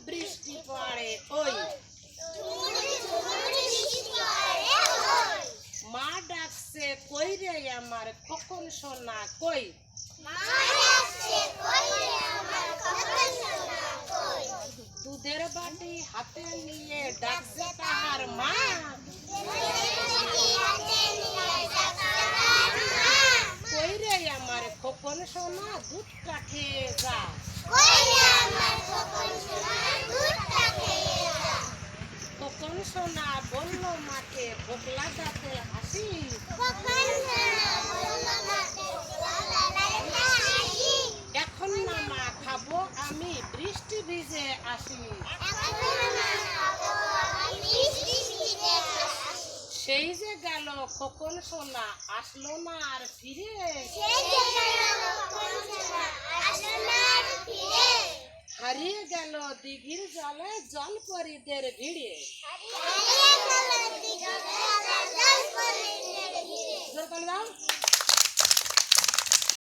বৃষ্টি পড়ে ওই মা ডাকছে কই রে আমার খোকন সোনা কই দুধের বাটি হাতে নিয়ে ডাকছে তাহার মা কই রে আমার খোকন সোনা দুধটা খেয়ে যা খোকন সোনা বলল মাকে ভোক লাগাতে হাসি এখন না মা খাবো আমি বৃষ্টি ভিজে আসি সেই যে গেল খোকন সোনা আসলো না আর ফিরে হারিয়ে গেল দিঘির জলে জলপরীদের ভিড়ে জোর করে দাও।